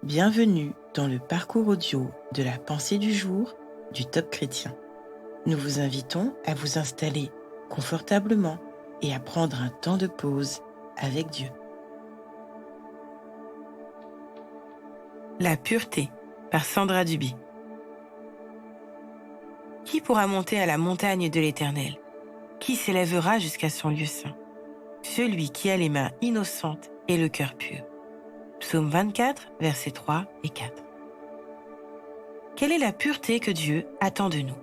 Bienvenue dans le parcours audio de la pensée du jour du Top Chrétien. Nous vous invitons à vous installer confortablement et à prendre un temps de pause avec Dieu. La pureté par Sandra Duby. Qui pourra monter à la montagne de l'Éternel? Qui s'élèvera jusqu'à son lieu saint? Celui qui a les mains innocentes et le cœur pur. Psaume 24, versets 3 et 4. Quelle est la pureté que Dieu attend de nous?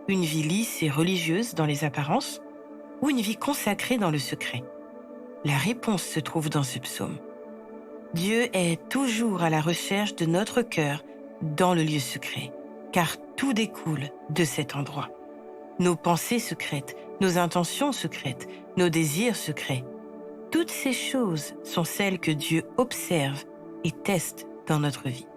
Une vie lisse et religieuse dans les apparences ou une vie consacrée dans le secret? La réponse se trouve dans ce psaume. Dieu est toujours à la recherche de notre cœur dans le lieu secret, car tout découle de cet endroit. Nos pensées secrètes, nos intentions secrètes, nos désirs secrets, toutes ces choses sont celles que Dieu observe et teste dans notre vie.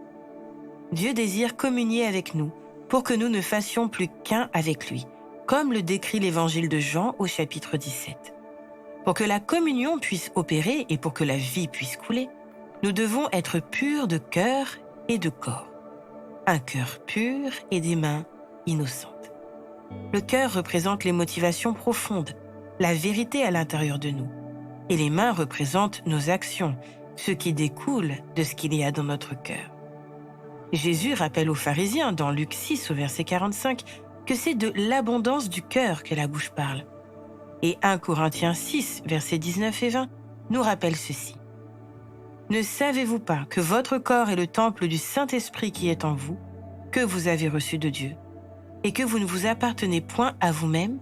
Dieu désire communier avec nous pour que nous ne fassions plus qu'un avec lui, comme le décrit l'évangile de Jean au chapitre 17. Pour que la communion puisse opérer et pour que la vie puisse couler, nous devons être purs de cœur et de corps. Un cœur pur et des mains innocentes. Le cœur représente les motivations profondes, la vérité à l'intérieur de nous. Et les mains représentent nos actions, ce qui découle de ce qu'il y a dans notre cœur. Jésus rappelle aux pharisiens dans Luc 6 au verset 45 que c'est de l'abondance du cœur que la bouche parle. Et 1 Corinthiens 6 versets 19 et 20 nous rappelle ceci. Ne savez-vous pas que votre corps est le temple du Saint-Esprit qui est en vous, que vous avez reçu de Dieu, et que vous ne vous appartenez point à vous-même,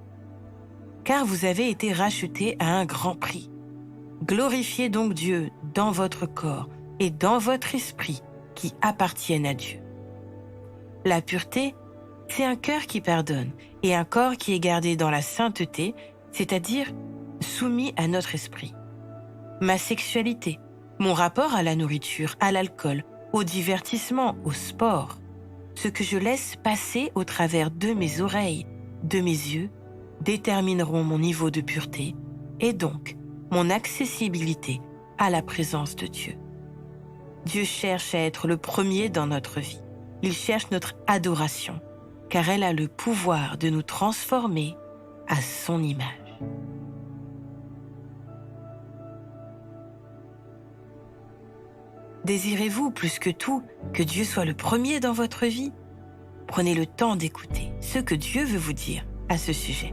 car vous avez été rachetés à un grand prix. Glorifiez donc Dieu dans votre corps et dans votre esprit qui appartiennent à Dieu. La pureté, c'est un cœur qui pardonne et un corps qui est gardé dans la sainteté, c'est-à-dire soumis à notre esprit. Ma sexualité, mon rapport à la nourriture, à l'alcool, au divertissement, au sport, ce que je laisse passer au travers de mes oreilles, de mes yeux, détermineront mon niveau de pureté et donc mon accessibilité à la présence de Dieu. Dieu cherche à être le premier dans notre vie. Il cherche notre adoration, car elle a le pouvoir de nous transformer à son image. Désirez-vous plus que tout que Dieu soit le premier dans votre vie? Prenez le temps d'écouter ce que Dieu veut vous dire à ce sujet.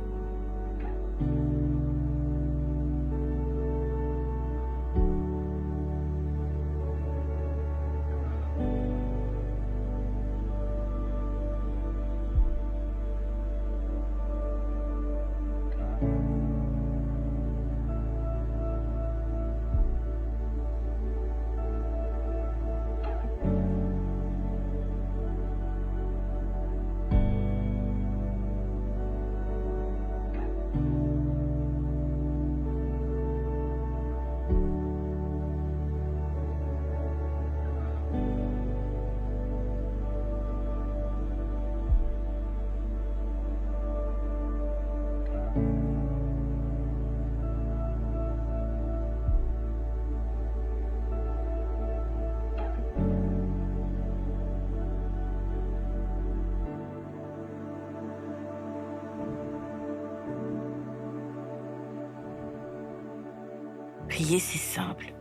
Prier, c'est simple.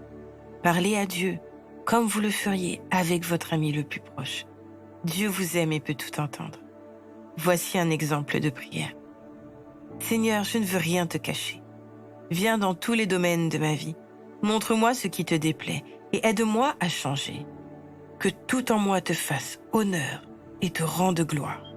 Parlez à Dieu comme vous le feriez avec votre ami le plus proche. Dieu vous aime et peut tout entendre. Voici un exemple de prière. Seigneur, je ne veux rien te cacher. Viens dans tous les domaines de ma vie. Montre-moi ce qui te déplaît et aide-moi à changer. Que tout en moi te fasse honneur et te rende gloire.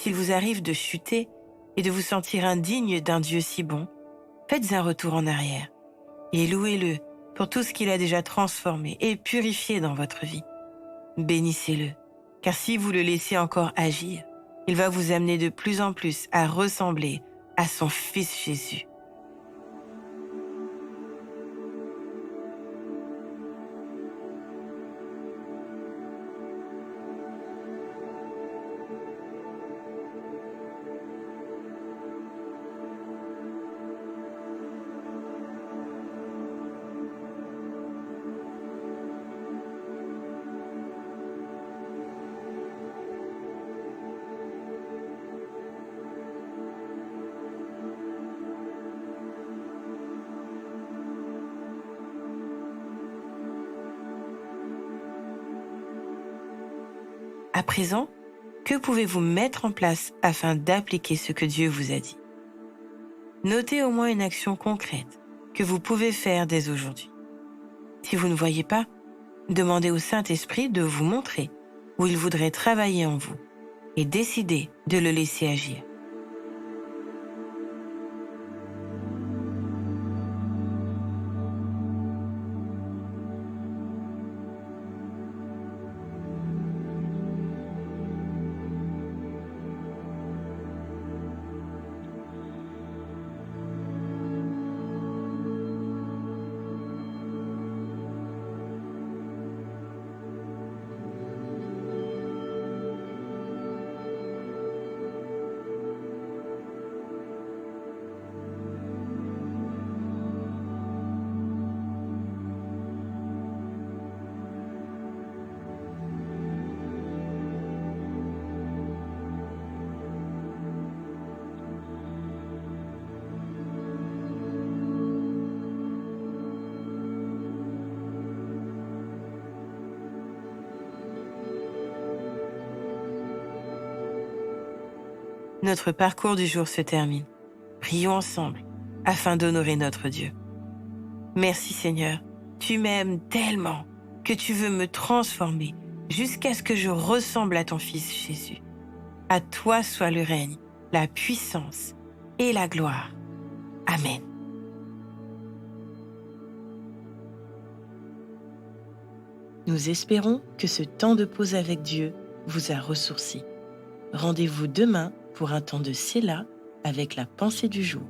S'il vous arrive de chuter, et de vous sentir indigne d'un Dieu si bon, faites un retour en arrière et louez-le pour tout ce qu'il a déjà transformé et purifié dans votre vie. Bénissez-le, car si vous le laissez encore agir, il va vous amener de plus en plus à ressembler à son Fils Jésus. À présent, que pouvez-vous mettre en place afin d'appliquer ce que Dieu vous a dit? Notez au moins une action concrète que vous pouvez faire dès aujourd'hui. Si vous ne voyez pas, demandez au Saint-Esprit de vous montrer où il voudrait travailler en vous et décidez de le laisser agir. Notre parcours du jour se termine. Prions ensemble afin d'honorer notre Dieu. Merci Seigneur, tu m'aimes tellement que tu veux me transformer jusqu'à ce que je ressemble à ton Fils Jésus. À toi soit le règne, la puissance et la gloire. Amen. Nous espérons que ce temps de pause avec Dieu vous a ressourci. Rendez-vous demain pour un temps de Séla avec la pensée du jour.